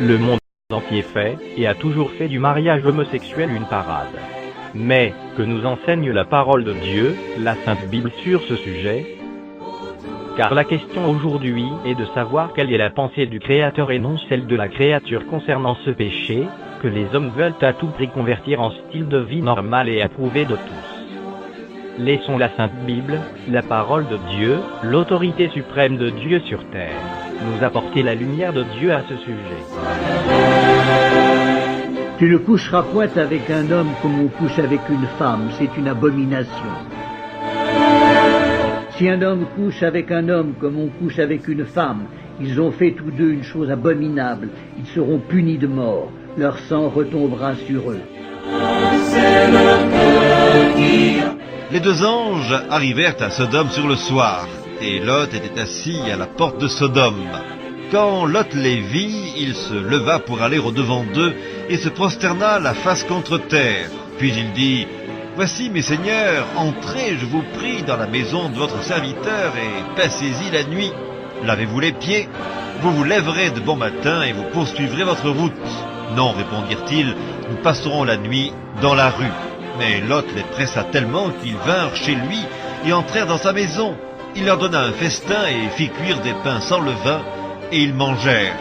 Le monde entier fait, et a toujours fait du mariage homosexuel une parade. Mais, que nous enseigne la parole de Dieu, la Sainte Bible sur ce sujet? Car la question aujourd'hui est de savoir quelle est la pensée du Créateur et non celle de la créature concernant ce péché, que les hommes veulent à tout prix convertir en style de vie normal et approuvé de tous. Laissons la Sainte Bible, la parole de Dieu, l'autorité suprême de Dieu sur terre, nous apporter la lumière de Dieu à ce sujet. Tu ne coucheras point avec un homme comme on couche avec une femme, c'est une abomination. Si un homme couche avec un homme comme on couche avec une femme, ils ont fait tous deux une chose abominable, ils seront punis de mort, leur sang retombera sur eux. Les deux anges arrivèrent à Sodome sur le soir, et Lot était assis à la porte de Sodome. Quand Lot les vit, il se leva pour aller au-devant d'eux, et se prosterna la face contre terre. Puis il dit: « Voici, mes seigneurs, entrez, je vous prie, dans la maison de votre serviteur, et passez-y la nuit. Lavez-vous les pieds, vous vous lèverez de bon matin, et vous poursuivrez votre route. » « Non, répondirent-ils, nous passerons la nuit dans la rue. » Mais Lot les pressa tellement qu'ils vinrent chez lui et entrèrent dans sa maison. Il leur donna un festin et fit cuire des pains sans levain, et ils mangèrent.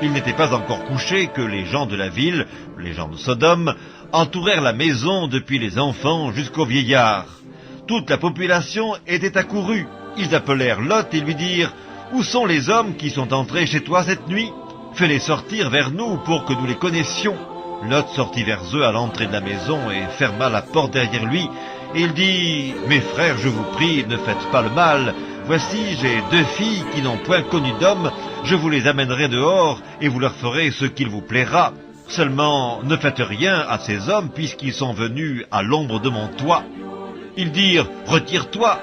Ils n'étaient pas encore couchés que les gens de la ville, les gens de Sodome, entourèrent la maison depuis les enfants jusqu'aux vieillards. Toute la population était accourue. Ils appelèrent Lot et lui dirent: « Où sont les hommes qui sont entrés chez toi cette nuit ? Fais-les sortir vers nous pour que nous les connaissions. » Lot sortit vers eux à l'entrée de la maison et ferma la porte derrière lui. Et il dit: « Mes frères, je vous prie, ne faites pas le mal. Voici, j'ai 2 filles qui n'ont point connu d'homme. Je vous les amènerai dehors et vous leur ferez ce qu'il vous plaira. Seulement, ne faites rien à ces hommes puisqu'ils sont venus à l'ombre de mon toit. » Ils dirent: « Retire-toi. »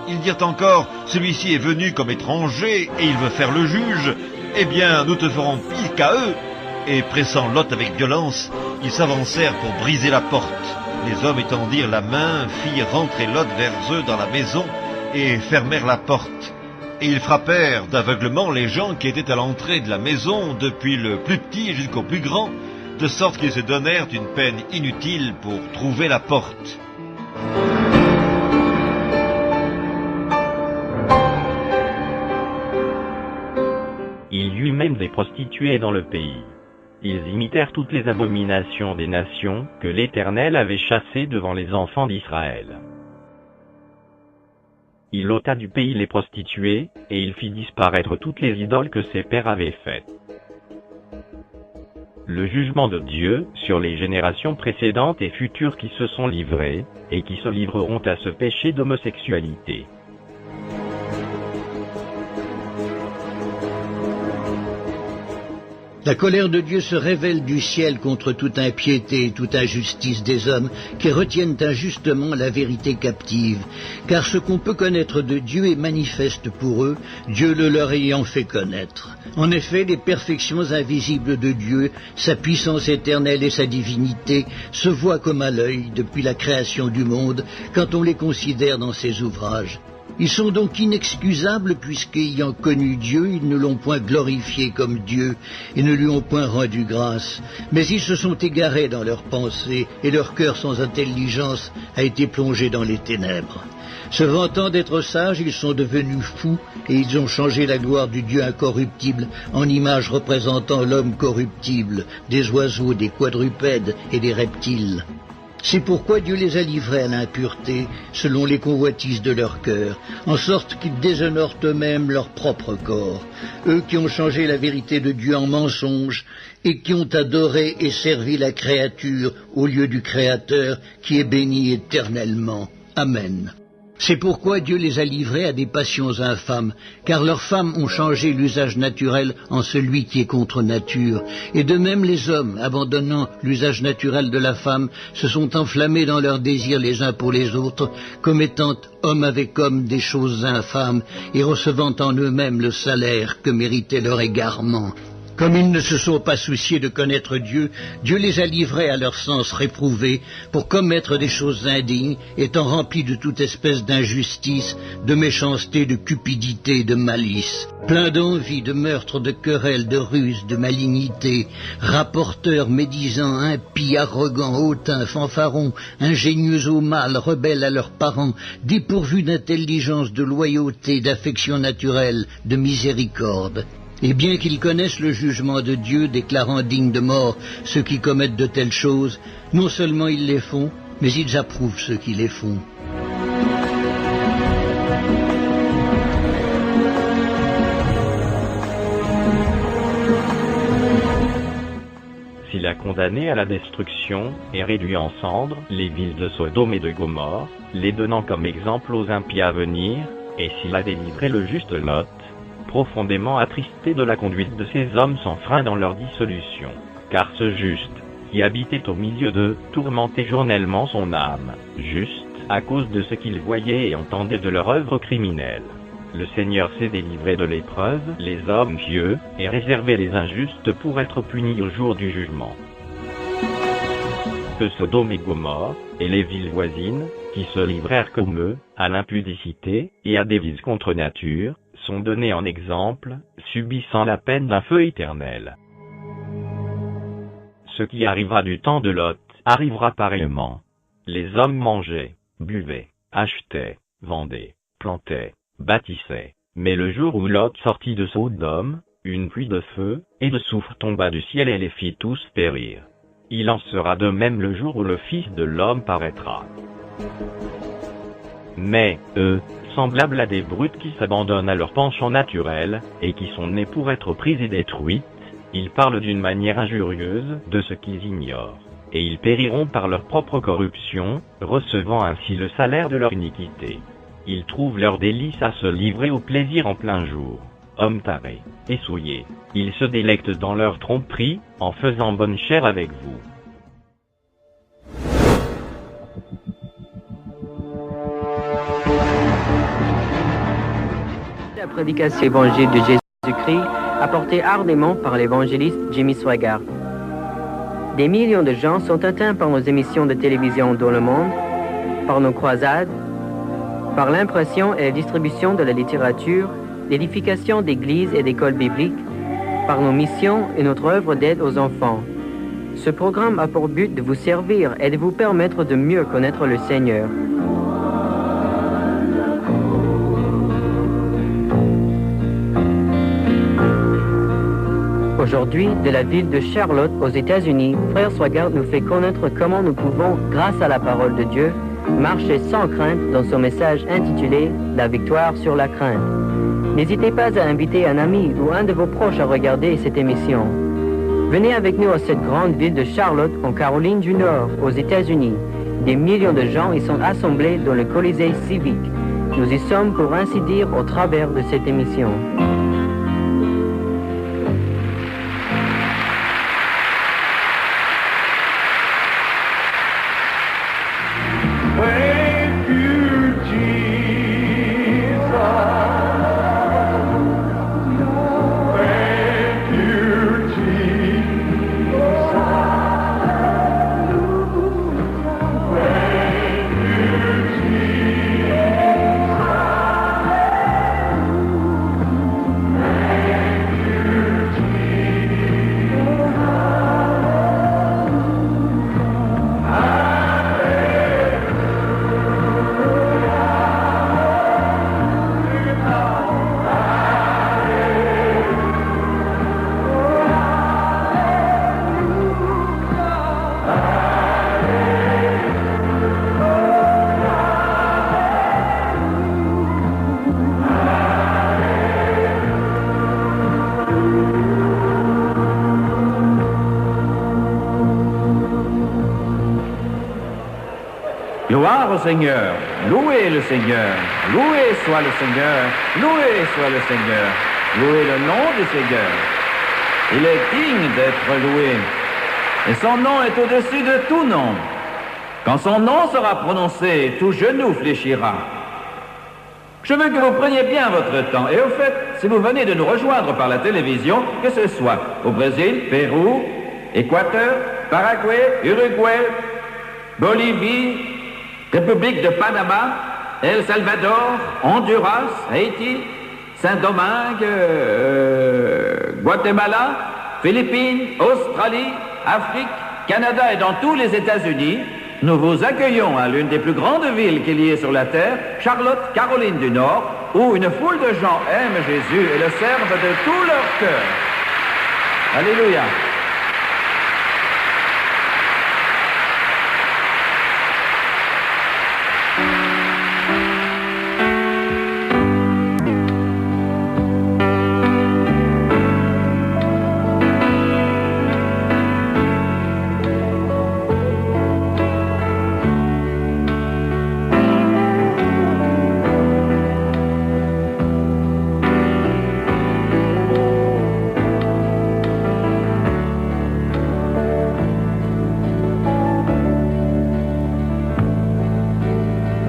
Ils dirent encore: « Celui-ci est venu comme étranger et il veut faire le juge. Eh bien, nous te ferons pire qu'à eux. » Et pressant Lot avec violence, ils s'avancèrent pour briser la porte. Les hommes étendirent la main, firent rentrer Lot vers eux dans la maison et fermèrent la porte. Et ils frappèrent d'aveuglement les gens qui étaient à l'entrée de la maison, depuis le plus petit jusqu'au plus grand, de sorte qu'ils se donnèrent une peine inutile pour trouver la porte. Il y eut même des prostituées dans le pays. Ils imitèrent toutes les abominations des nations que l'Éternel avait chassées devant les enfants d'Israël. Il ôta du pays les prostituées, et il fit disparaître toutes les idoles que ses pères avaient faites. Le jugement de Dieu sur les générations précédentes et futures qui se sont livrées, et qui se livreront à ce péché d'homosexualité. La colère de Dieu se révèle du ciel contre toute impiété et toute injustice des hommes qui retiennent injustement la vérité captive. Car ce qu'on peut connaître de Dieu est manifeste pour eux, Dieu le leur ayant fait connaître. En effet, les perfections invisibles de Dieu, sa puissance éternelle et sa divinité, se voient comme à l'œil depuis la création du monde, quand on les considère dans ses ouvrages. Ils sont donc inexcusables puisqu'ayant connu Dieu, ils ne l'ont point glorifié comme Dieu et ne lui ont point rendu grâce. Mais ils se sont égarés dans leurs pensées et leur cœur sans intelligence a été plongé dans les ténèbres. Se vantant d'être sages, ils sont devenus fous et ils ont changé la gloire du Dieu incorruptible en image représentant l'homme corruptible, des oiseaux, des quadrupèdes et des reptiles. C'est pourquoi Dieu les a livrés à l'impureté, selon les convoitises de leur cœur, en sorte qu'ils déshonorent eux-mêmes leur propre corps, eux qui ont changé la vérité de Dieu en mensonge, et qui ont adoré et servi la créature au lieu du Créateur, qui est béni éternellement. Amen. C'est pourquoi Dieu les a livrés à des passions infâmes, car leurs femmes ont changé l'usage naturel en celui qui est contre nature. Et de même les hommes, abandonnant l'usage naturel de la femme, se sont enflammés dans leurs désirs les uns pour les autres, commettant homme avec homme des choses infâmes, et recevant en eux-mêmes le salaire que méritait leur égarement. Comme ils ne se sont pas souciés de connaître Dieu, Dieu les a livrés à leur sens réprouvé pour commettre des choses indignes, étant remplis de toute espèce d'injustice, de méchanceté, de cupidité, de malice, pleins d'envie, de meurtre, de querelles, de ruse, de malignité, rapporteurs, médisants, impies, arrogants, hautains, fanfarons, ingénieux au mal, rebelles à leurs parents, dépourvus d'intelligence, de loyauté, d'affection naturelle, de miséricorde. Et bien qu'ils connaissent le jugement de Dieu, déclarant dignes de mort ceux qui commettent de telles choses, non seulement ils les font, mais ils approuvent ceux qui les font. S'il a condamné à la destruction et réduit en cendres les villes de Sodome et de Gomorrhe, les donnant comme exemple aux impies à venir, et s'il a délivré le juste Lot, profondément attristé de la conduite de ces hommes sans frein dans leur dissolution, car ce juste, qui habitait au milieu d'eux, tourmentait journellement son âme, juste à cause de ce qu'il voyait et entendait de leur œuvre criminelle. Le Seigneur s'est délivré de l'épreuve, les hommes pieux, et réservé les injustes pour être punis au jour du jugement. Que Sodome et Gomorrhe, et les villes voisines, qui se livrèrent comme eux, à l'impudicité, et à des vices contre nature, sont donnés en exemple, subissant la peine d'un feu éternel. Ce qui arrivera du temps de Lot, arrivera pareillement. Les hommes mangeaient, buvaient, achetaient, vendaient, plantaient, bâtissaient. Mais le jour où Lot sortit de Sodome, une pluie de feu et de soufre tomba du ciel et les fit tous périr. Il en sera de même le jour où le Fils de l'homme paraîtra. Mais, eux, semblables à des brutes qui s'abandonnent à leur penchant naturel, et qui sont nés pour être prises et détruites, ils parlent d'une manière injurieuse de ce qu'ils ignorent, et ils périront par leur propre corruption, recevant ainsi le salaire de leur iniquité. Ils trouvent leur délice à se livrer au plaisir en plein jour. Hommes tarés et souillés, ils se délectent dans leur tromperie, en faisant bonne chère avec vous. La prédication évangile de Jésus-Christ apportée ardemment par l'évangéliste Jimmy Swaggart. Des millions de gens sont atteints par nos émissions de télévision dans le monde, par nos croisades, par l'impression et la distribution de la littérature, l'édification d'églises et d'écoles bibliques, par nos missions et notre œuvre d'aide aux enfants. Ce programme a pour but de vous servir et de vous permettre de mieux connaître le Seigneur. Aujourd'hui, de la ville de Charlotte, aux États-Unis, Frère Swaggart nous fait connaître comment nous pouvons, grâce à la parole de Dieu, marcher sans crainte dans son message intitulé « La victoire sur la crainte ». N'hésitez pas à inviter un ami ou un de vos proches à regarder cette émission. Venez avec nous à cette grande ville de Charlotte, en Caroline du Nord, aux États-Unis. Des millions de gens y sont assemblés dans le Colisée civique. Nous y sommes, pour ainsi dire, au travers de cette émission. Gloire au Seigneur, louez le Seigneur, loué soit le Seigneur, loué soit le Seigneur, louez le nom du Seigneur. Il est digne d'être loué, et son nom est au-dessus de tout nom. Quand son nom sera prononcé, tout genou fléchira. Je veux que vous preniez bien votre temps. Et au fait, si vous venez de nous rejoindre par la télévision, que ce soit au Brésil, Pérou, Équateur, Paraguay, Uruguay, Bolivie, République de Panama, El Salvador, Honduras, Haïti, Saint-Domingue, Guatemala, Philippines, Australie, Afrique, Canada et dans tous les États-Unis, nous vous accueillons à l'une des plus grandes villes qu'il y ait sur la terre, Charlotte, Caroline du Nord, où une foule de gens aiment Jésus et le servent de tout leur cœur. Alléluia.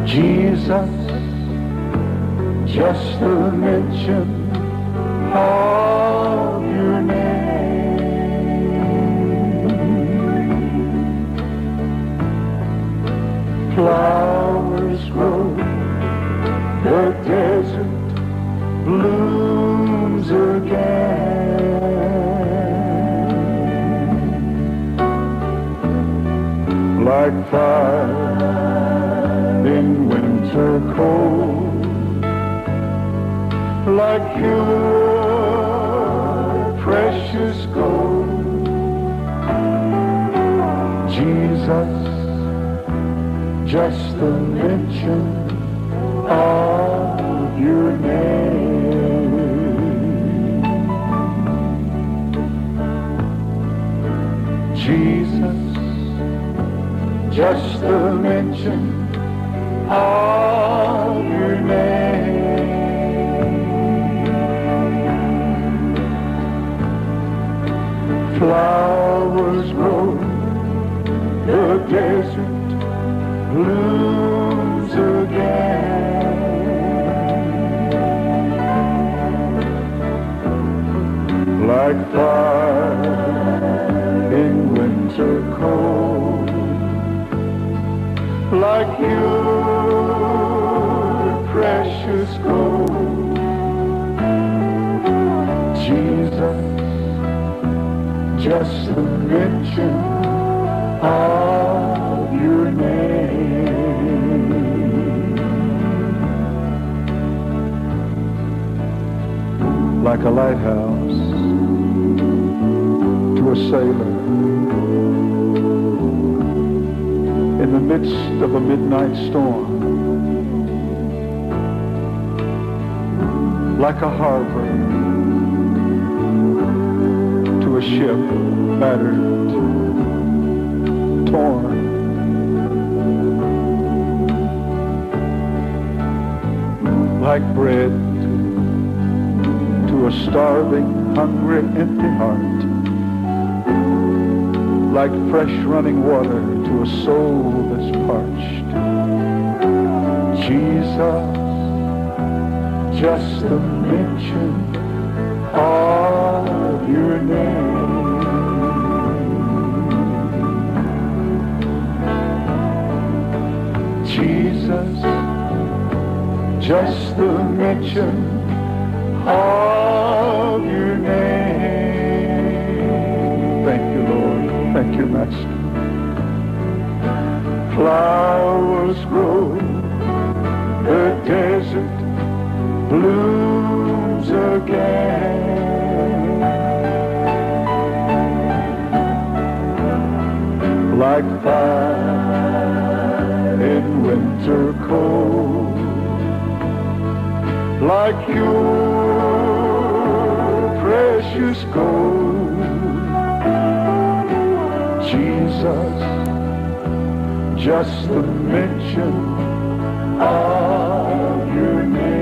Jesus, just the mention of your name. Flowers grow, the desert blooms again. Like fire in winter cold, like pure precious gold. Jesus, just the mention of your name. Jesus, just the mention of your name. Flowers grow, the desert blooms again. Like fire in winter cold, like pure precious gold. Jesus, just the mention of your name. Like a lighthouse to a sailor in the midst of a midnight storm, like a harbor to a ship battered, torn. Like bread to a starving, hungry, empty heart, like fresh running water to a soul that's parched. Jesus, just the mention of your name. Jesus, just the mention of your name. Thank you, Lord. Thank you, Master. Flowers grow, the desert blooms again. Like fire in winter cold, like your precious gold. Jesus, just the mention of your name.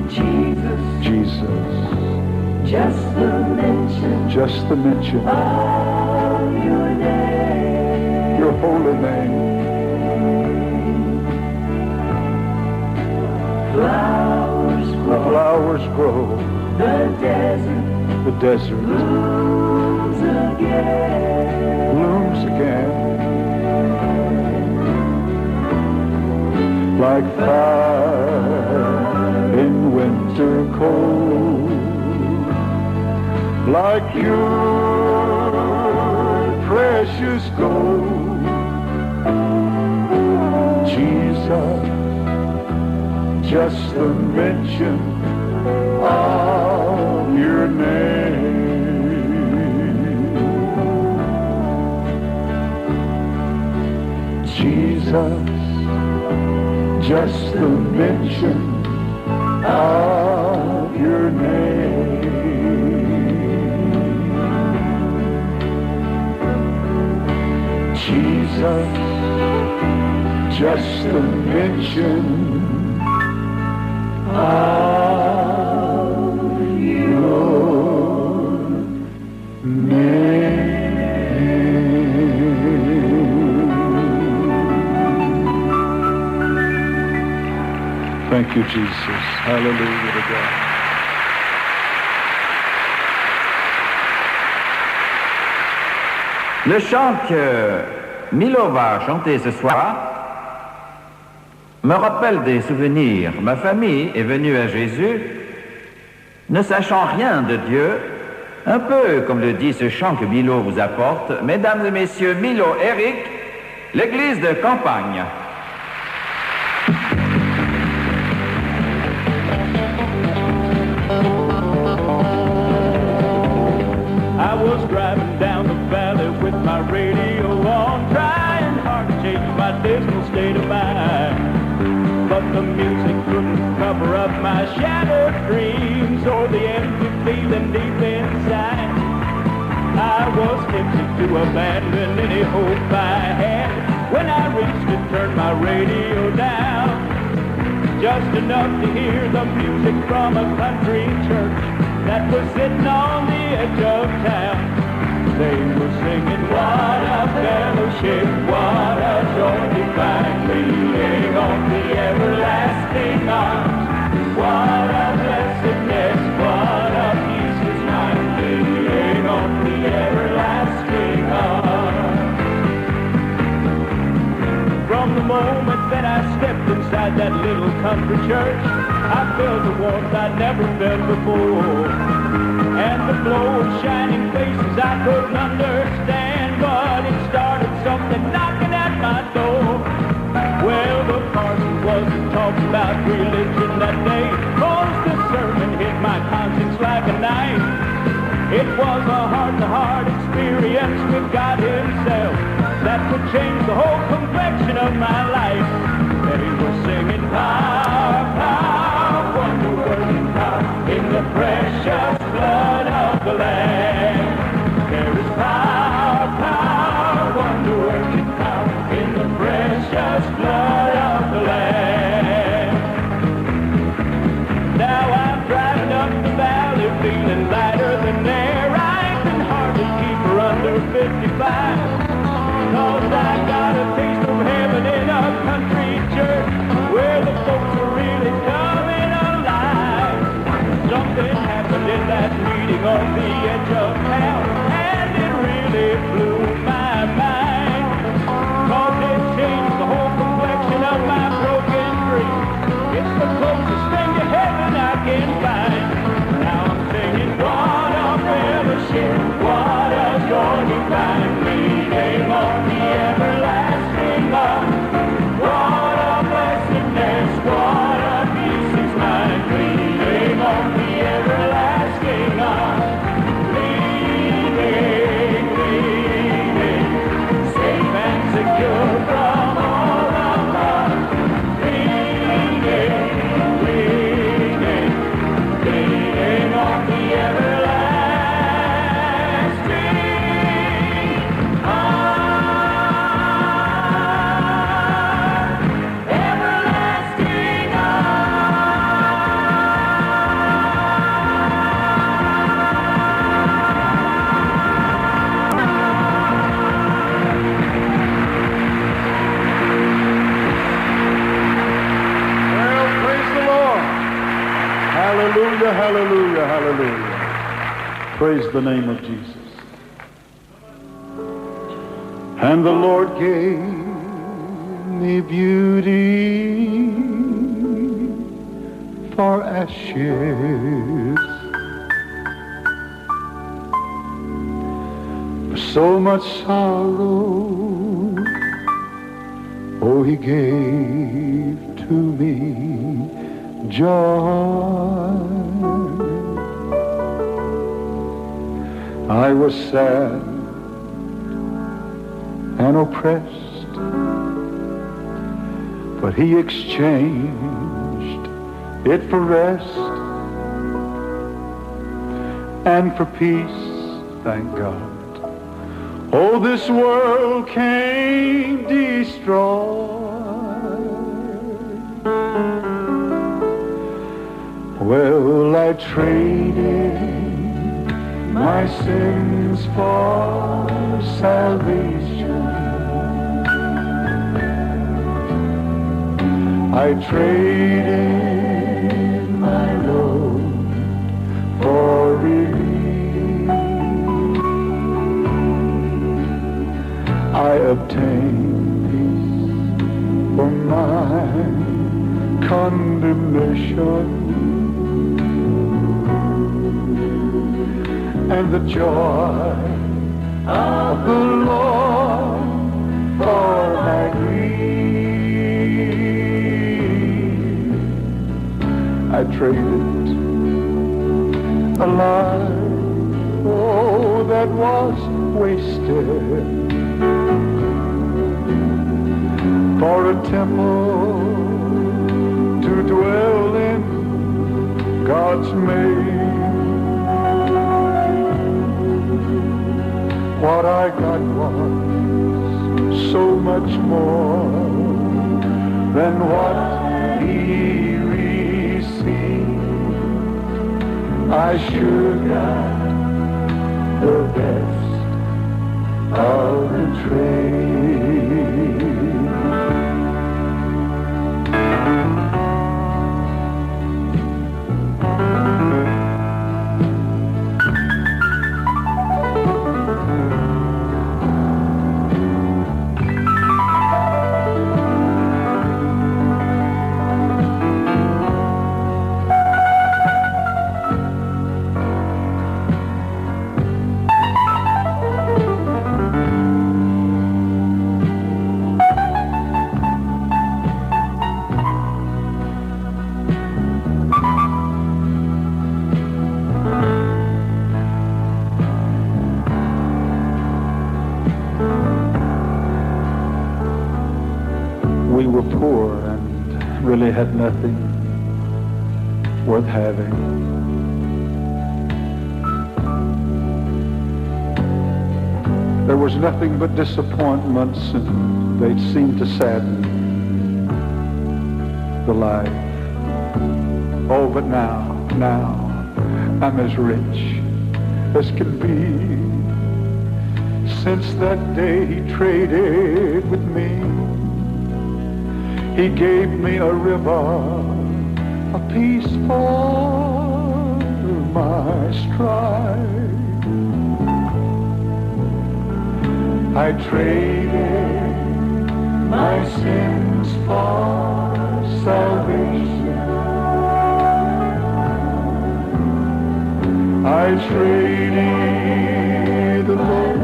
Jesus, Jesus, just the mention of your name. Your holy holy name. Flowers The grow, flowers grow, the desert blooms again, like fire in winter cold, like your precious gold. Jesus, just the mention of your name. Jesus, just the mention of your name. Jesus, just the mention of your name. Thank you, Jesus. Hallelujah to God. Le chant que Milo va chanter ce soir me rappelle des souvenirs. Ma famille est venue à Jésus, ne sachant rien de Dieu, un peu comme le dit ce chant que Milo vous apporte. Mesdames et messieurs, Milo Eric, l'église de campagne. I was driving down the valley with my radio on, trying hard to change my dismal state of mind. But the music couldn't cover up my shattered dreams or the empty feeling deep inside. I was tempted to abandon any hope I had when I reached and turned my radio down, just enough to hear the music from a country church that was sitting on the edge of town. They were singing, what a fellowship, what a joy divine, leaning on the everlasting arms. What a blessedness, what a peace is mine, leaning on the everlasting arms. From the moment that I stepped inside that little country church, I felt a warmth I'd never felt before, and the glow of shining faces I couldn't understand, but it started something knocking at my door. Well, the parson wasn't talking about religion that day, 'cause the sermon hit my conscience like a knife. It was a heart-to-heart experience with God Himself that would change the whole complexion of my life. They were singing, power, power, wonder-working power, in the precious blood of the Lamb. There is power, power, wonder-working power, in the precious blood of the Lamb. Now I'm driving up the valley, feeling lighter than air. I can hardly keep her under 55, 'cause I got a taste of heaven in a country church where the folks are really coming alive. Something happened in that meeting on the edge of town, and it really blew my mind, 'cause it changed the whole complexion of my broken dream. It's the closest thing to heaven I can find. Now I'm singing, what a fellowship, what a joy divine, leaning on the everlasting arms. What a blessing. hallelujah, hallelujah. Praise the name of Jesus. And the Lord gave me beauty for ashes, for so much sorrow, oh, he gave to me joy. I was sad and oppressed, but he exchanged it for rest and for peace, thank God. Oh, this world can't destroy. Well, I traded my sins for salvation. I traded my load for relief. I obtained peace for my condemnation, and the joy of the Lord for my grief. I traded a life, oh, that was wasted, for a temple to dwell in, God's made. What I got was so much more than what he received. I sure got the best of the trade. We were poor and really had nothing worth having. There was nothing but disappointments, and they seemed to sadden the life. Oh, but now I'm as rich as can be. Since that day he traded with me, he gave me a river of peace for my strife. I traded my sins for salvation. I traded the Lord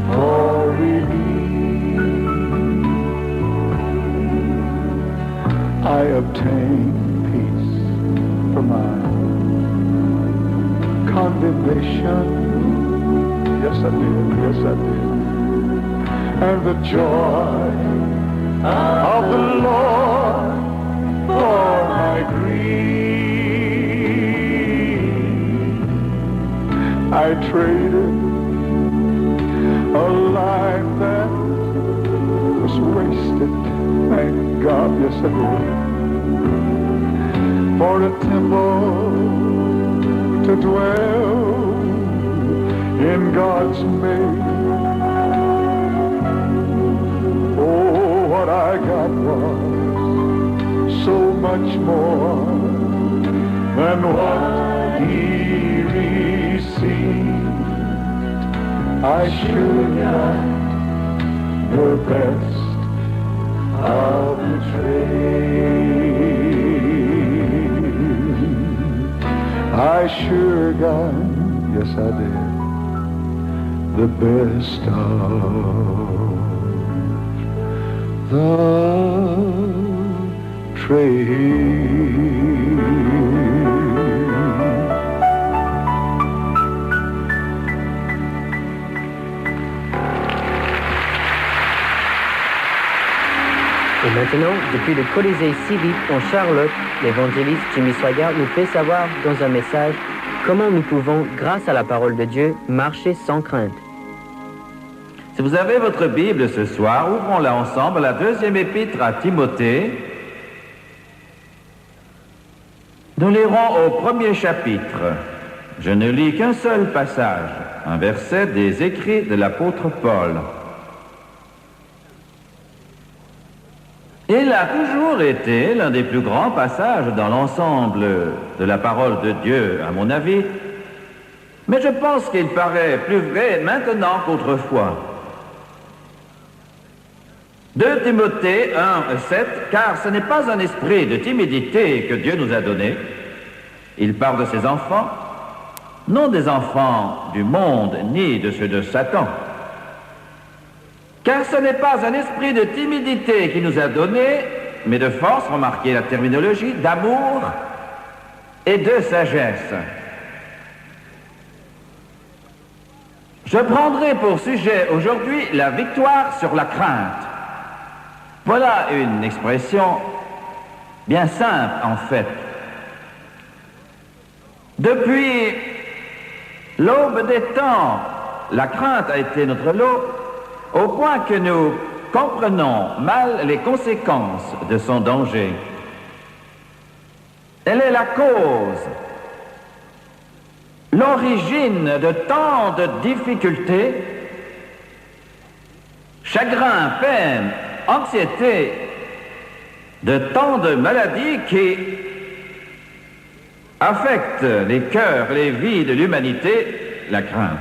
for relief. I obtained peace for my condemnation. Yes, I did. Yes, I did. And the joy of the Lord for my grief. I traded a life that was wasted, thank God, yes I did, for a temple to dwell in God's made. Oh, what I got was so much more than what he received. I should have the best of the trade. I sure got, yes I did, the best of the trade. Et maintenant, depuis le Colisée civique en Charlotte, l'évangéliste Jimmy Swaggart nous fait savoir dans un message comment nous pouvons, grâce à la parole de Dieu, marcher sans crainte. Si vous avez votre Bible ce soir, ouvrons-la ensemble à la deuxième épître à Timothée. Nous lirons au premier chapitre. Je ne lis qu'un seul passage, un verset des écrits de l'apôtre Paul. Il a toujours été l'un des plus grands passages dans l'ensemble de la parole de Dieu, à mon avis, mais je pense qu'il paraît plus vrai maintenant qu'autrefois. 2 Timothée 1, 7, car ce n'est pas un esprit de timidité que Dieu nous a donné. Il parle de ses enfants, non des enfants du monde, ni de ceux de Satan. Car ce n'est pas un esprit de timidité qui nous a donné, mais de force, remarquez la terminologie, d'amour et de sagesse. Je prendrai pour sujet aujourd'hui la victoire sur la crainte. Voilà une expression bien simple en fait. Depuis l'aube des temps, la crainte a été notre lot, au point que nous comprenons mal les conséquences de son danger. Elle est la cause, l'origine de tant de difficultés, chagrin, peine, anxiété, de tant de maladies qui affectent les cœurs, les vies de l'humanité, la crainte.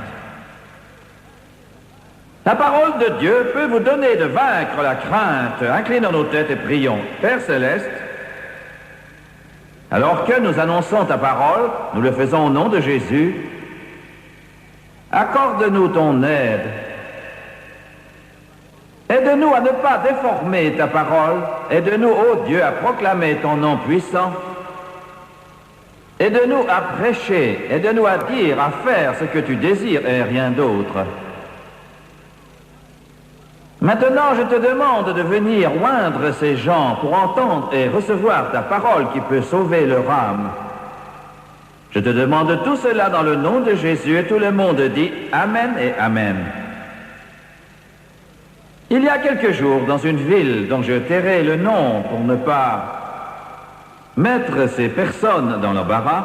La parole de Dieu peut vous donner de vaincre la crainte. Inclinons nos têtes et prions. Père Céleste, alors que nous annonçons ta parole, nous le faisons au nom de Jésus, accorde-nous ton aide. Aide-nous à ne pas déformer ta parole. Aide-nous, ô Dieu, à proclamer ton nom puissant. Aide-nous à prêcher. Aide-nous à dire, à faire ce que tu désires et rien d'autre. Maintenant, je te demande de venir oindre ces gens pour entendre et recevoir ta parole qui peut sauver leur âme. Je te demande tout cela dans le nom de Jésus et tout le monde dit Amen et Amen. Il y a quelques jours, dans une ville dont je tairai le nom pour ne pas mettre ces personnes dans l'embarras,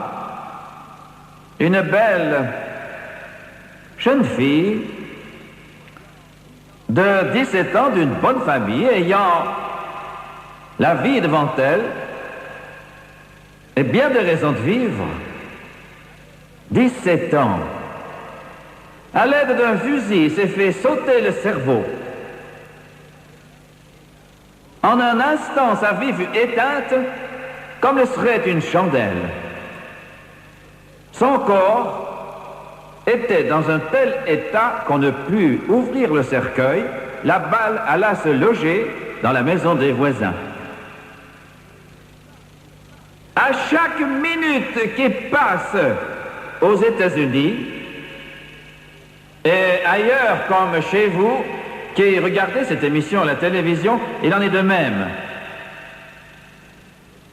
une belle jeune fille de 17 ans, d'une bonne famille, ayant la vie devant elle et bien des raisons de vivre, 17 ans, à l'aide d'un fusil, s'est fait sauter le cerveau. En un instant, sa vie fut éteinte comme le serait une chandelle. Son corps était dans un tel état qu'on ne put ouvrir le cercueil. La balle alla se loger dans la maison des voisins. À chaque minute qui passe aux États-Unis et ailleurs comme chez vous, qui regardez cette émission à la télévision, il en est de même.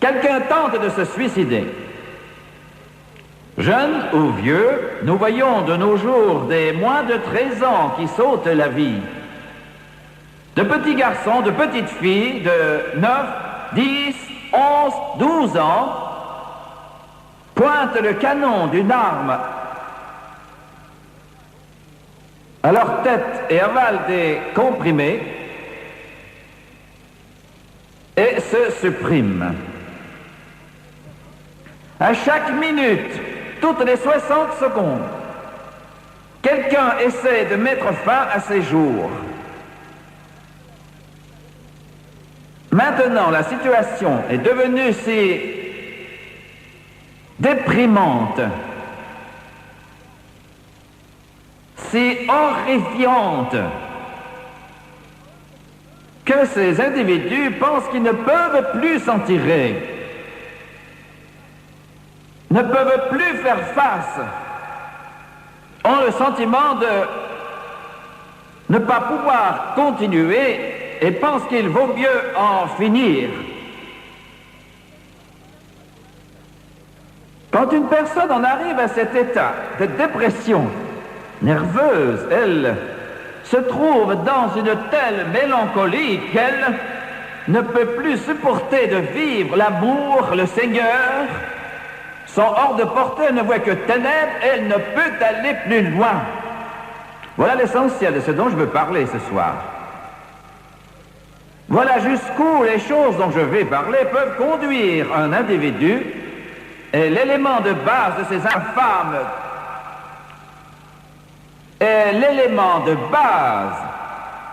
Quelqu'un tente de se suicider. Jeunes ou vieux, nous voyons de nos jours des moins de 13 ans qui sautent la vie. De petits garçons, de petites filles de 9, 10, 11, 12 ans pointent le canon d'une arme à leur tête et avalent des comprimés et se suppriment. À chaque minute, toutes les 60 secondes, quelqu'un essaie de mettre fin à ses jours. Maintenant, la situation est devenue si déprimante, si horrifiante, que ces individus pensent qu'ils ne peuvent plus s'en tirer, ne peuvent plus faire face, ont le sentiment de ne pas pouvoir continuer et pensent qu'il vaut mieux en finir. Quand une personne en arrive à cet état de dépression nerveuse, elle se trouve dans une telle mélancolie qu'elle ne peut plus supporter de vivre l'amour, le Seigneur, sont hors de portée, elle ne voit que ténèbres, elle ne peut aller plus loin. Voilà l'essentiel de ce dont je veux parler ce soir. Voilà jusqu'où les choses dont je vais parler peuvent conduire un individu, et l'élément de base de ces infâmes, et l'élément de base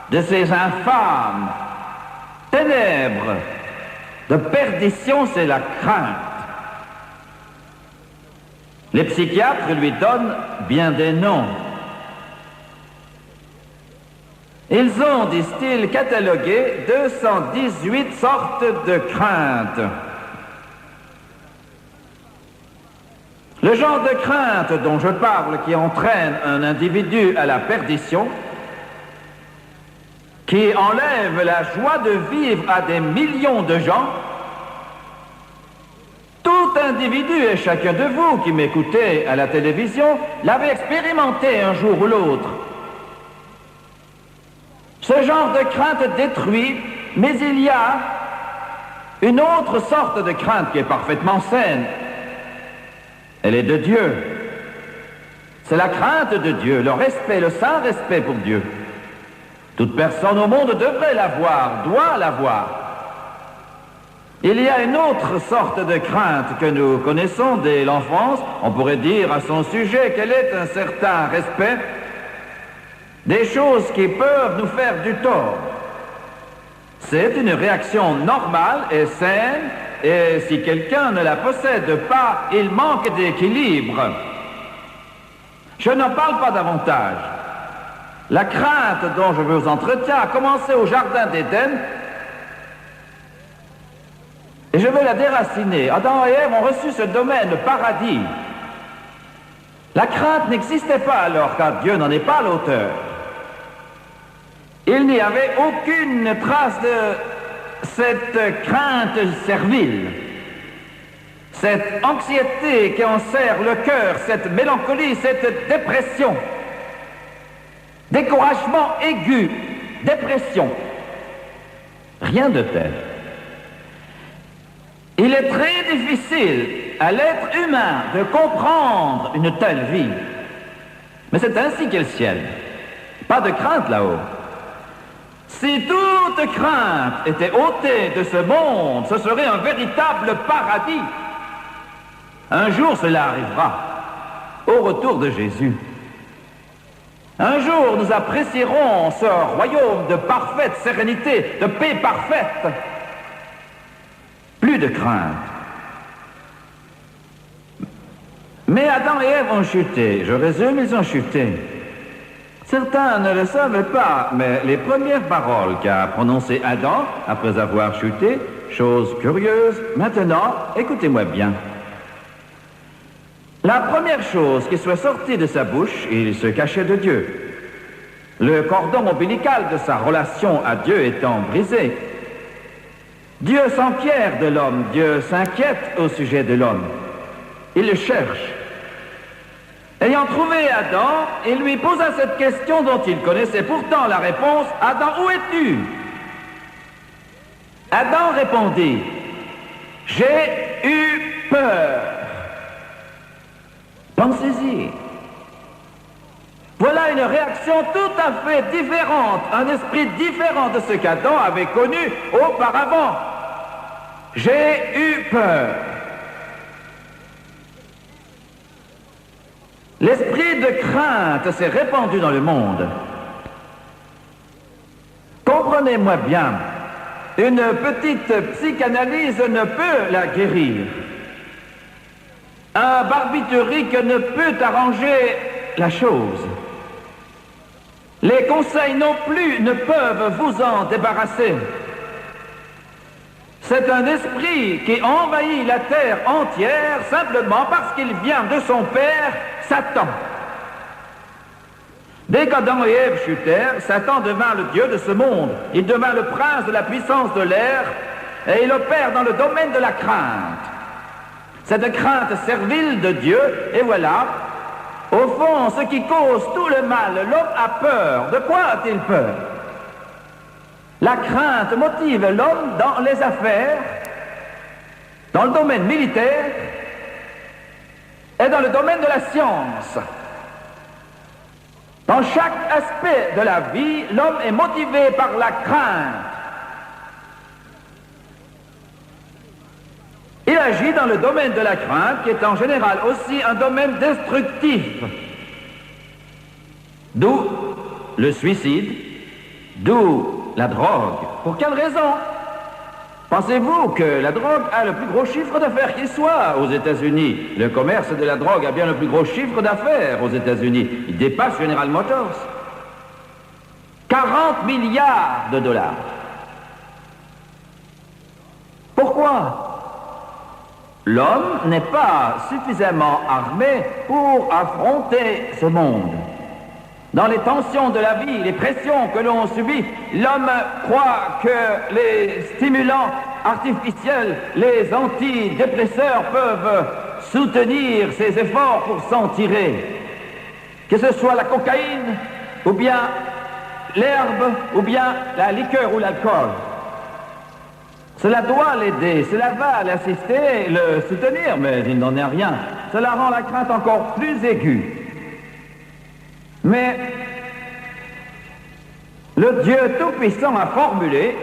de ces infâmes ténèbres de perdition, c'est la crainte. Les psychiatres lui donnent bien des noms. Ils ont, disent-ils, catalogué 218 sortes de craintes. Le genre de crainte dont je parle qui entraîne un individu à la perdition, qui enlève la joie de vivre à des millions de gens, tout individu et chacun de vous qui m'écoutez à la télévision l'avait expérimenté un jour ou l'autre. Ce genre de crainte détruit, mais il y a une autre sorte de crainte qui est parfaitement saine. Elle est de Dieu. C'est la crainte de Dieu, le respect, le saint respect pour Dieu. Toute personne au monde devrait l'avoir, doit l'avoir. Il y a une autre sorte de crainte que nous connaissons dès l'enfance. On pourrait dire à son sujet qu'elle est un certain respect des choses qui peuvent nous faire du tort. C'est une réaction normale et saine, et si quelqu'un ne la possède pas, il manque d'équilibre. Je n'en parle pas davantage. La crainte dont je vous entretiens a commencé au Jardin d'Éden, et je vais la déraciner. Adam et Ève ont reçu ce domaine, le paradis. La crainte n'existait pas alors, car Dieu n'en est pas l'auteur. Il n'y avait aucune trace de cette crainte servile, cette anxiété qui enserre le cœur, cette mélancolie, cette dépression, découragement aigu, dépression. Rien de tel. Il est très difficile à l'être humain de comprendre une telle vie. Mais c'est ainsi qu'est le ciel. Pas de crainte là-haut. Si toute crainte était ôtée de ce monde, ce serait un véritable paradis. Un jour, cela arrivera, au retour de Jésus. Un jour, nous apprécierons ce royaume de parfaite sérénité, de paix parfaite. Plus de crainte. Mais Adam et Ève ont chuté. Je résume, ils ont chuté. Certains ne le savaient pas, mais les premières paroles qu'a prononcées Adam après avoir chuté, chose curieuse, maintenant, écoutez-moi bien. La première chose qui soit sortie de sa bouche, il se cachait de Dieu. Le cordon ombilical de sa relation à Dieu étant brisé, Dieu s'enquiert de l'homme, Dieu s'inquiète au sujet de l'homme. Il le cherche. Ayant trouvé Adam, il lui posa cette question dont il connaissait pourtant la réponse. « Adam, où es-tu » Adam répondit, « J'ai eu peur. » Pensez-y. Voilà une réaction tout à fait différente, un esprit différent de ce qu'Adam avait connu auparavant. « J'ai eu peur. » L'esprit de crainte s'est répandu dans le monde. Comprenez-moi bien, une petite psychanalyse ne peut la guérir. Un barbiturique ne peut arranger la chose. Les conseils non plus ne peuvent vous en débarrasser. C'est un esprit qui envahit la terre entière simplement parce qu'il vient de son père, Satan. Dès qu'Adam et Ève chutèrent, Satan devint le dieu de ce monde. Il devint le prince de la puissance de l'air et il opère dans le domaine de la crainte. Cette crainte servile de Dieu, et voilà, au fond, ce qui cause tout le mal, l'homme a peur. De quoi a-t-il peur? La crainte motive l'homme dans les affaires, dans le domaine militaire et dans le domaine de la science. Dans chaque aspect de la vie, l'homme est motivé par la crainte. Il agit dans le domaine de la crainte, qui est en général aussi un domaine destructif. D'où le suicide, d'où la drogue. Pour quelle raison? Pensez-vous que la drogue a le plus gros chiffre d'affaires qui soit aux États-Unis? Le commerce de la drogue a bien le plus gros chiffre d'affaires aux États-Unis. Il dépasse General Motors. 40 milliards de dollars. Pourquoi? L'homme n'est pas suffisamment armé pour affronter ce monde. Dans les tensions de la vie, les pressions que l'on subit, l'homme croit que les stimulants artificiels, les antidépresseurs peuvent soutenir ses efforts pour s'en tirer. Que ce soit la cocaïne, ou bien l'herbe, ou bien la liqueur ou l'alcool. Cela doit l'aider, cela va l'assister, le soutenir, mais il n'en est rien. Cela rend la crainte encore plus aiguë. Mais le Dieu Tout-Puissant a formulé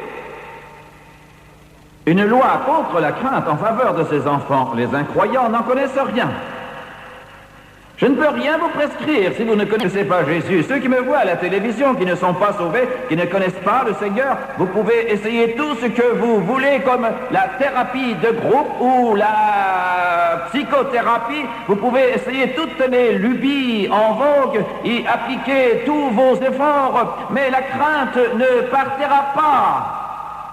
une loi contre la crainte en faveur de ses enfants. Les incroyants n'en connaissent rien. Je ne peux rien vous prescrire si vous ne connaissez pas Jésus. Ceux qui me voient à la télévision, qui ne sont pas sauvés, qui ne connaissent pas le Seigneur, vous pouvez essayer tout ce que vous voulez comme la thérapie de groupe ou la psychothérapie. Vous pouvez essayer toutes les lubies en vogue et appliquer tous vos efforts, mais la crainte ne partira pas.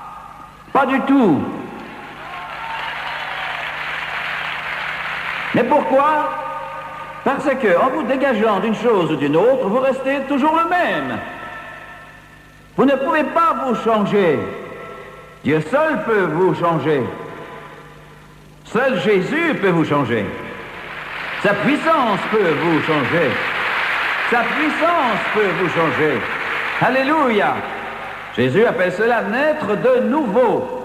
Pas du tout. Mais pourquoi? Parce que, en vous dégageant d'une chose ou d'une autre, vous restez toujours le même. Vous ne pouvez pas vous changer. Dieu seul peut vous changer. Seul Jésus peut vous changer. Sa puissance peut vous changer. Sa puissance peut vous changer. Alléluia. Jésus appelle cela naître de nouveau.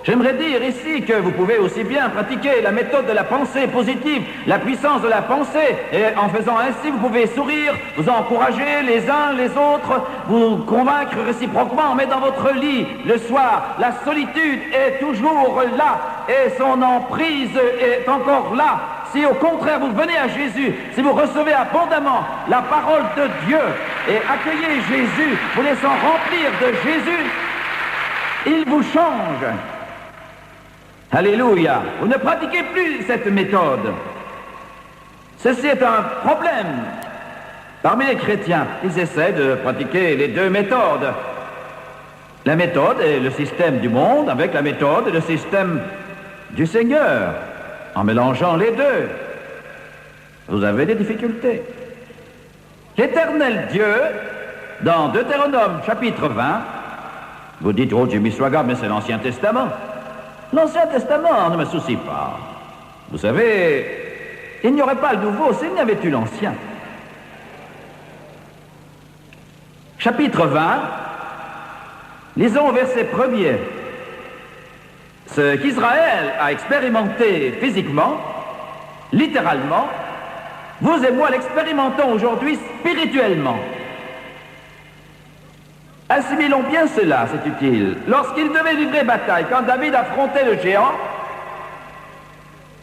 J'aimerais dire ici que vous pouvez aussi bien pratiquer la méthode de la pensée positive, la puissance de la pensée, et en faisant ainsi, vous pouvez sourire, vous encourager les uns les autres, vous convaincre réciproquement, mais dans votre lit, le soir, la solitude est toujours là, et son emprise est encore là. Si au contraire vous venez à Jésus, si vous recevez abondamment la parole de Dieu et accueillez Jésus, vous laissant remplir de Jésus, il vous change. Alléluia. Vous ne pratiquez plus cette méthode. Ceci est un problème. Parmi les chrétiens, ils essaient de pratiquer les deux méthodes. La méthode est le système du monde avec la méthode et le système du Seigneur. En mélangeant les deux, vous avez des difficultés. L'Éternel Dieu, dans Deutéronome chapitre 20, vous dites, oh Jimmy Swaggart, mais c'est l'Ancien Testament. L'Ancien Testament ne me soucie pas. Vous savez, il n'y aurait pas le nouveau s'il n'y avait eu l'Ancien. Chapitre 20, lisons au verset 1er. Ce qu'Israël a expérimenté physiquement, littéralement, vous et moi l'expérimentons aujourd'hui spirituellement. Assimilons bien cela, c'est utile. Lorsqu'il devait livrer bataille, quand David affrontait le géant,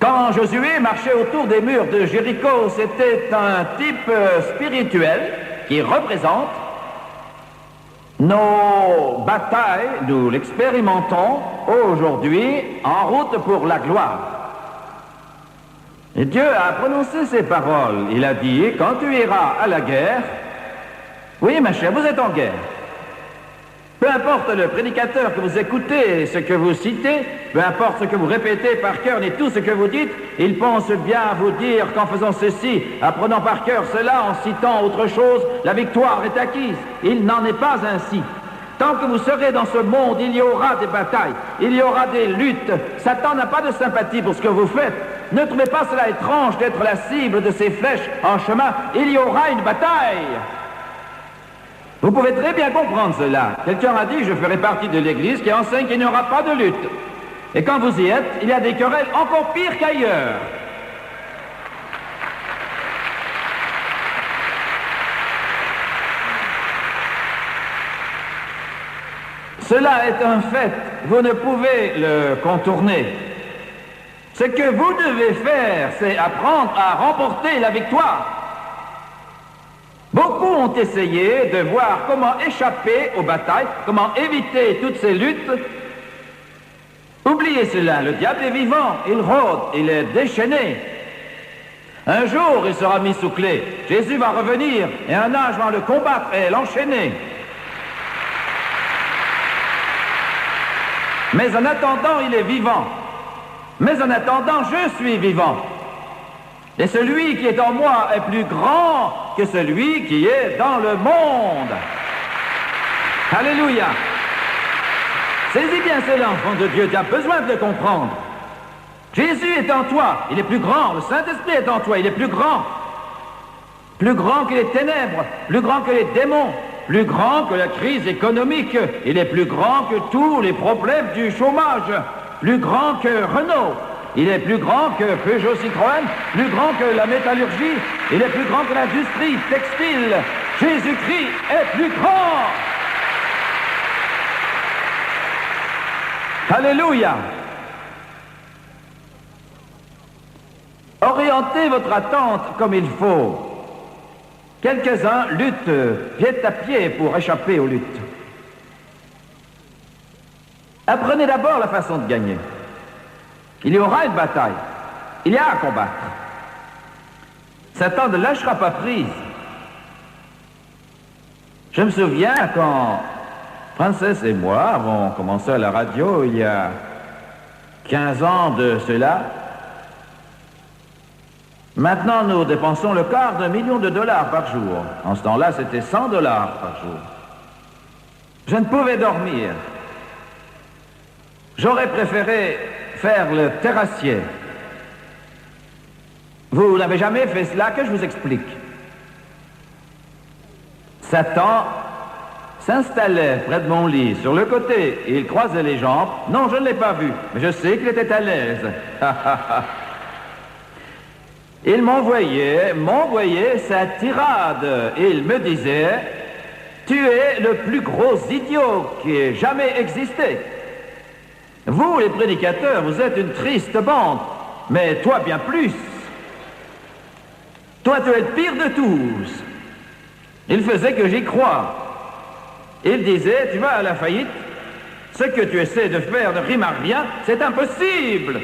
Quand Josué marchait autour des murs de Jéricho, c'était un type spirituel qui représente nos batailles, nous l'expérimentons aujourd'hui en route pour la gloire. Et Dieu a prononcé ces paroles. Il a dit, quand tu iras à la guerre, oui ma chère, vous êtes en guerre. Peu importe le prédicateur que vous écoutez, ce que vous citez, peu importe ce que vous répétez par cœur, ni tout ce que vous dites, il pense bien vous dire qu'en faisant ceci, apprenant par cœur cela, en citant autre chose, la victoire est acquise. Il n'en est pas ainsi. Tant que vous serez dans ce monde, il y aura des batailles, il y aura des luttes. Satan n'a pas de sympathie pour ce que vous faites. Ne trouvez pas cela étrange d'être la cible de ces flèches en chemin. Il y aura une bataille. Vous pouvez très bien comprendre cela. Quelqu'un a dit, je ferai partie de l'Église qui enseigne qu'il n'y aura pas de lutte. Et quand vous y êtes, il y a des querelles encore pires qu'ailleurs. Cela est un fait. Vous ne pouvez le contourner. Ce que vous devez faire, c'est apprendre à remporter la victoire. Beaucoup ont essayé de voir comment échapper aux batailles, comment éviter toutes ces luttes. Oubliez cela, le diable est vivant, il rôde, il est déchaîné. Un jour, il sera mis sous clé. Jésus va revenir et un ange va le combattre et l'enchaîner. Mais en attendant, il est vivant. Mais en attendant, je suis vivant. Et celui qui est en moi est plus grand que celui qui est dans le monde. Alléluia. Saisis bien cela, enfant de Dieu, tu as besoin de le comprendre. Jésus est en toi, il est plus grand. Le Saint-Esprit est en toi, il est plus grand. Plus grand que les ténèbres, plus grand que les démons, plus grand que la crise économique. Il est plus grand que tous les problèmes du chômage, plus grand que Renault. Il est plus grand que Peugeot Citroën, plus grand que la métallurgie, il est plus grand que l'industrie textile. Jésus-Christ est plus grand. Alléluia. Orientez votre attente comme il faut. Quelques-uns luttent pied à pied pour échapper aux luttes. Apprenez d'abord la façon de gagner. Il y aura une bataille. Il y a à combattre. Satan ne lâchera pas prise. Je me souviens quand Frances et moi avons commencé à la radio il y a 15 ans de cela. Maintenant, nous dépensons le quart d'1 million de dollars par jour. En ce temps-là, c'était 100 dollars par jour. Je ne pouvais dormir. J'aurais préféré faire le terrassier. Vous n'avez jamais fait cela, que je vous explique. Satan s'installait près de mon lit, sur le côté, et il croisait les jambes. Non, je ne l'ai pas vu, mais je sais qu'il était à l'aise. Il m'envoyait sa tirade. Il me disait, tu es le plus gros idiot qui ait jamais existé. Vous, les prédicateurs, vous êtes une triste bande, mais toi bien plus. Toi, tu es le pire de tous. Il faisait que j'y crois. Il disait, tu vas à la faillite, ce que tu essaies de faire ne rime à rien, c'est impossible.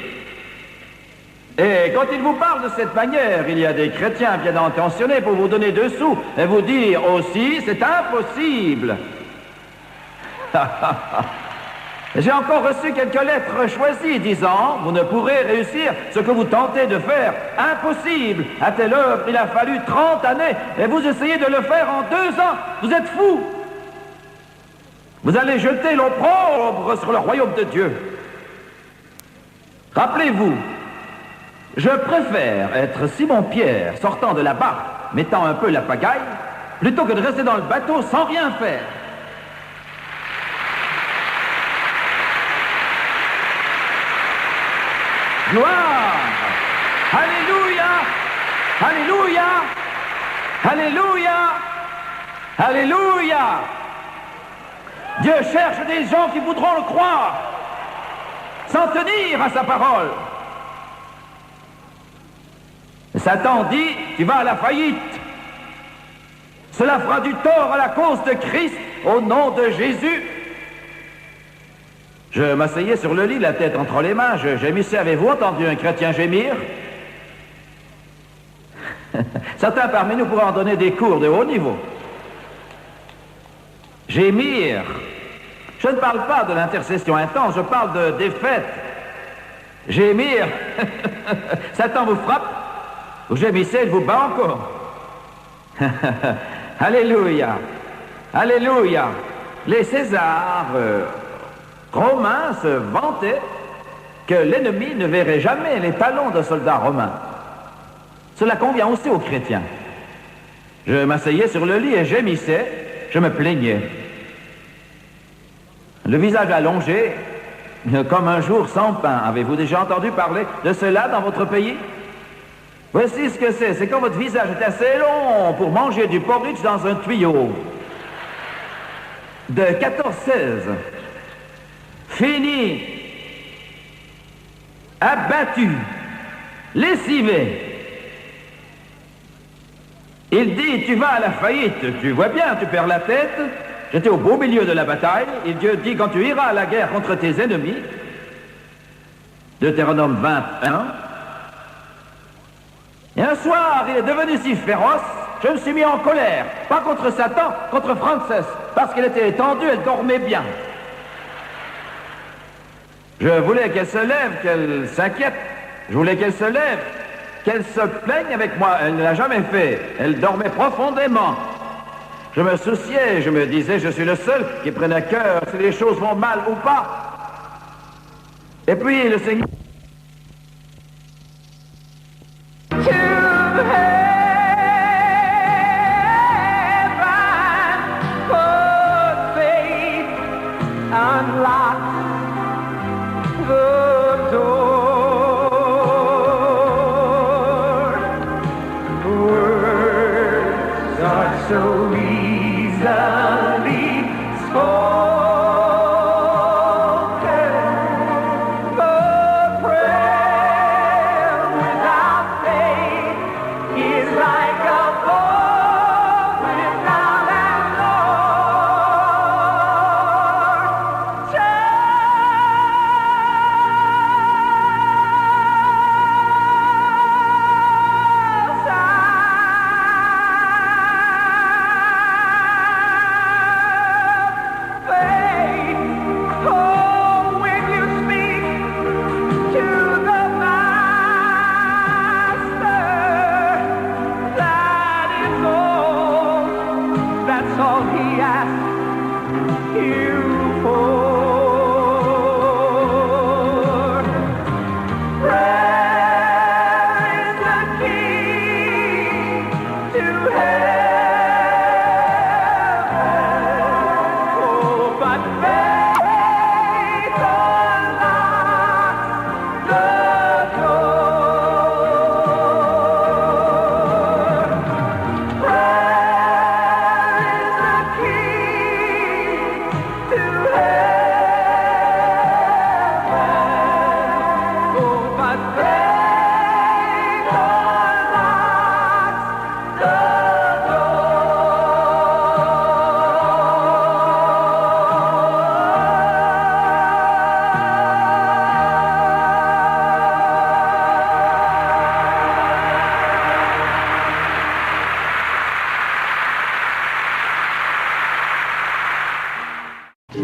Et quand il vous parle de cette manière, il y a des chrétiens bien intentionnés pour vous donner 2 sous et vous dire aussi, c'est impossible. J'ai encore reçu quelques lettres choisies disant, vous ne pourrez réussir ce que vous tentez de faire. Impossible. À telle œuvre, il a fallu 30 années et vous essayez de le faire en 2 ans. Vous êtes fous. Vous allez jeter l'opprobre sur le royaume de Dieu. Rappelez-vous, je préfère être Simon-Pierre sortant de la barque, mettant un peu la pagaille, plutôt que de rester dans le bateau sans rien faire. Gloire! Alléluia! Alléluia! Alléluia! Alléluia! Dieu cherche des gens qui voudront le croire, s'en tenir à sa parole. Satan dit, tu vas à la faillite. Cela fera du tort à la cause de Christ, au nom de Jésus. Je m'asseyais sur le lit, la tête entre les mains, je gémissais. Avez-vous entendu un chrétien gémir? Certains parmi nous pourraient en donner des cours de haut niveau. Gémir. Je ne parle pas de l'intercession intense, je parle de défaite. Gémir. Satan vous frappe, vous gémissez, il vous bat encore. Alléluia. Alléluia. Les Césars romains se vantaient que l'ennemi ne verrait jamais les talons d'un soldat romain. Cela convient aussi aux chrétiens. Je m'asseyais sur le lit et gémissais, je me plaignais. Le visage allongé, comme un jour sans pain. Avez-vous déjà entendu parler de cela dans votre pays? Voici ce que c'est quand votre visage est assez long pour manger du porridge dans un tuyau de 14-16. Fini, abattu, lessivé. Il dit, tu vas à la faillite, tu vois bien, tu perds la tête. J'étais au beau milieu de la bataille, et Dieu dit, quand tu iras à la guerre contre tes ennemis, Deutéronome 21, et un soir, il est devenu si féroce, je me suis mis en colère, pas contre Satan, contre Frances, parce qu'elle était étendue, elle dormait bien. Je voulais qu'elle se lève, qu'elle s'inquiète, je voulais qu'elle se lève, qu'elle se plaigne avec moi, elle ne l'a jamais fait, elle dormait profondément. Je me souciais, je me disais, je suis le seul qui prenne à cœur si les choses vont mal ou pas. Et puis le Seigneur... So easily spoken, but prayer without faith is like a boat without an oar. That's all he asks you for. Prayer is the key to heaven. Oh, but faith unlocks the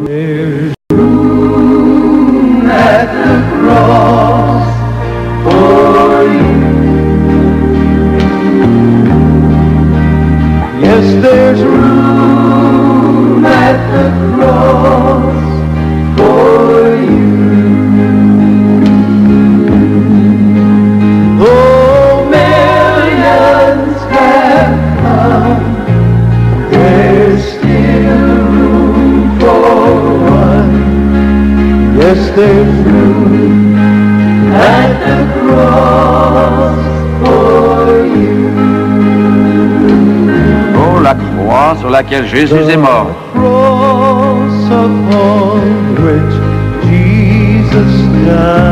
There's room at the cross for you. Yes, there's room at the cross for you. Though millions have come, there's still room for one. Yes, there's room at the cross for you. Oh, la croix sur laquelle Jésus est mort. The cross upon which Jesus died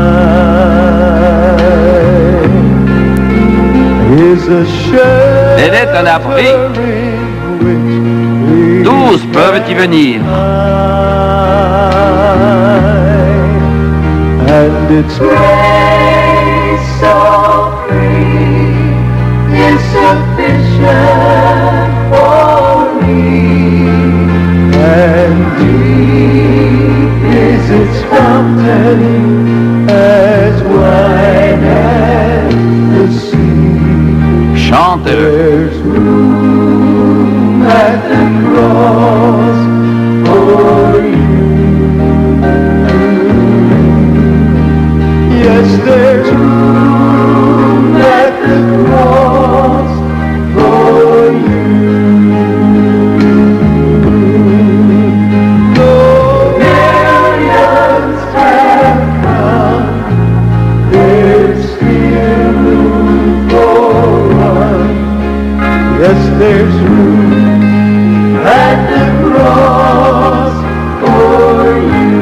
Elle est un abri. Tous peuvent y venir. And its grace so free is sufficient for me, and deep is its fountain as wide as the sea. Chantez-le. There's room at the cross for you. Yes, there's room at the cross for you. Though millions have come, there's still room for one. Yes, there's room at the cross for you.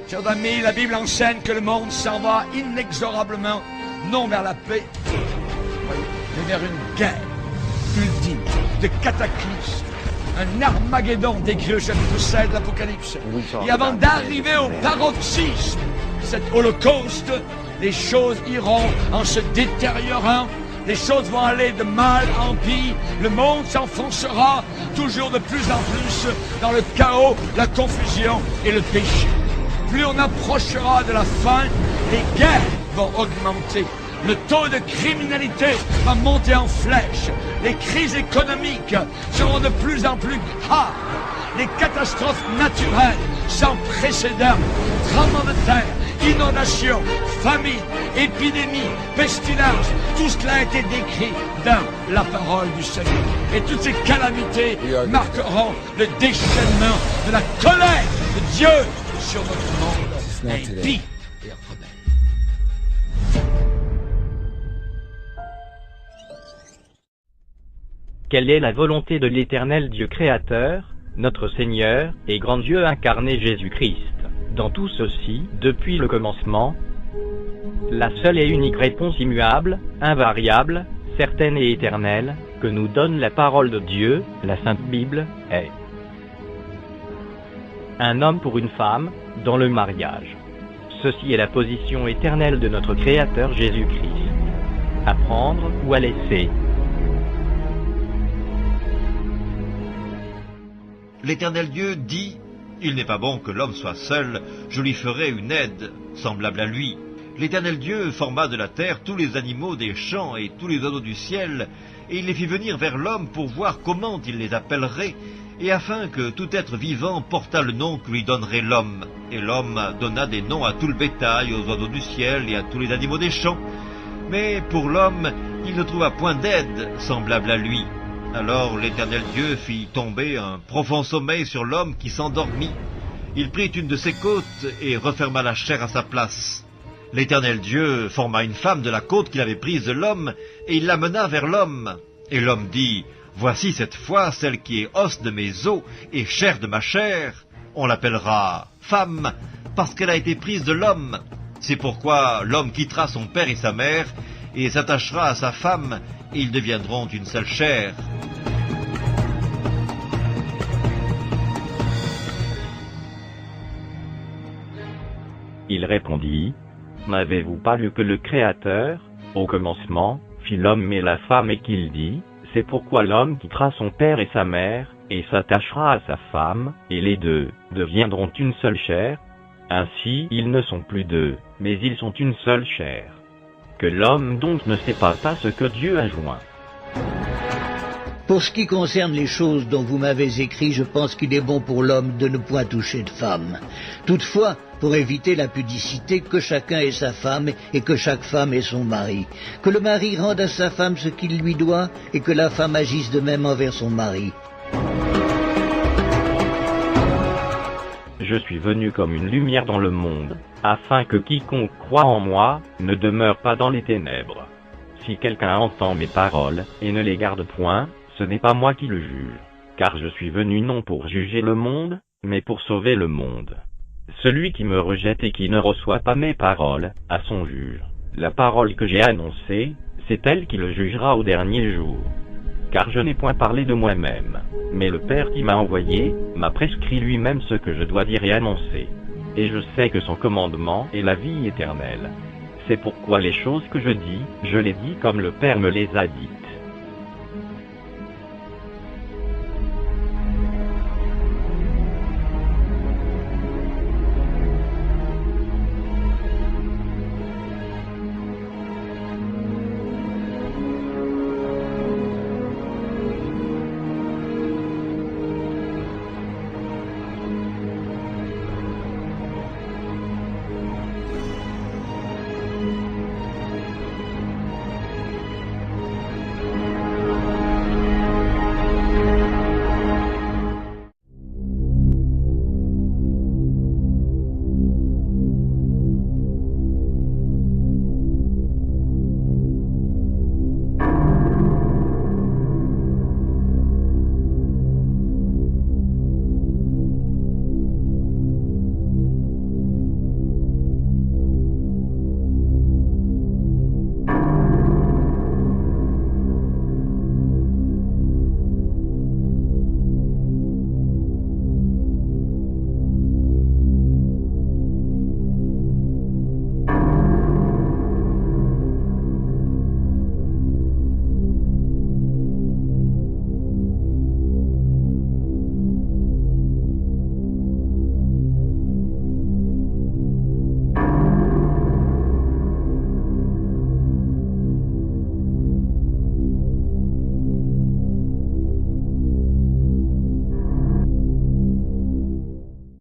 Chers amis, la Bible enseigne que le monde s'en va inexorablement, non vers la paix, mais vers une guerre ultime, de cataclysme, un Armageddon décrit au chapitre 7 de l'Apocalypse. Et avant d'arriver au paroxysme de cet holocauste, les choses iront en se détériorant, les choses vont aller de mal en pire, le monde s'enfoncera toujours de plus en plus dans le chaos, la confusion et le péché. Plus on approchera de la fin, les guerres vont augmenter. Le taux de criminalité va monter en flèche. Les crises économiques seront de plus en plus graves. Les catastrophes naturelles sans précédent, tremblements de terre, inondations, famine, épidémies, pestilences, tout cela a été décrit dans la parole du Seigneur. Et toutes ces calamités marqueront le déchaînement de la colère de Dieu sur notre monde impie et rebelle. Quelle est la volonté de l'Éternel Dieu créateur, notre Seigneur et grand Dieu incarné Jésus-Christ? Dans tout ceci, depuis le commencement, la seule et unique réponse immuable, invariable, certaine et éternelle, que nous donne la parole de Dieu, la Sainte Bible, est un homme pour une femme, dans le mariage. Ceci est la position éternelle de notre Créateur Jésus-Christ. À prendre ou à laisser. L'Éternel Dieu dit, « Il n'est pas bon que l'homme soit seul, je lui ferai une aide semblable à lui. » L'Éternel Dieu forma de la terre tous les animaux des champs et tous les oiseaux du ciel, et il les fit venir vers l'homme pour voir comment il les appellerait, et afin que tout être vivant portât le nom que lui donnerait l'homme. Et l'homme donna des noms à tout le bétail, aux oiseaux du ciel et à tous les animaux des champs. Mais pour l'homme, il ne trouva point d'aide semblable à lui. Alors l'Éternel Dieu fit tomber un profond sommeil sur l'homme qui s'endormit. Il prit une de ses côtes et referma la chair à sa place. L'Éternel Dieu forma une femme de la côte qu'il avait prise de l'homme, et il l'amena vers l'homme. Et l'homme dit, « Voici cette fois celle qui est os de mes os et chair de ma chair. On l'appellera femme, parce qu'elle a été prise de l'homme. C'est pourquoi l'homme quittera son père et sa mère, et s'attachera à sa femme, et ils deviendront une seule chair. » Il répondit, « N'avez-vous pas lu que le Créateur, au commencement, fit l'homme et la femme et qu'il dit, c'est pourquoi l'homme quittera son père et sa mère, et s'attachera à sa femme, et les deux deviendront une seule chair. Ainsi ils ne sont plus deux, mais ils sont une seule chair. Que l'homme donc ne sépare pas ce que Dieu a joint. Pour ce qui concerne les choses dont vous m'avez écrit, je pense qu'il est bon pour l'homme de ne point toucher de femme. Toutefois, pour éviter la pudicité, que chacun ait sa femme et que chaque femme ait son mari. Que le mari rende à sa femme ce qu'il lui doit et que la femme agisse de même envers son mari. Je suis venu comme une lumière dans le monde, afin que quiconque croit en moi ne demeure pas dans les ténèbres. Si quelqu'un entend mes paroles et ne les garde point, ce n'est pas moi qui le juge, car je suis venu non pour juger le monde, mais pour sauver le monde. Celui qui me rejette et qui ne reçoit pas mes paroles a son juge. La parole que j'ai annoncée, c'est elle qui le jugera au dernier jour. Car je n'ai point parlé de moi-même, mais le Père qui m'a envoyé m'a prescrit lui-même ce que je dois dire et annoncer. Et je sais que son commandement est la vie éternelle. C'est pourquoi les choses que je dis, je les dis comme le Père me les a dit.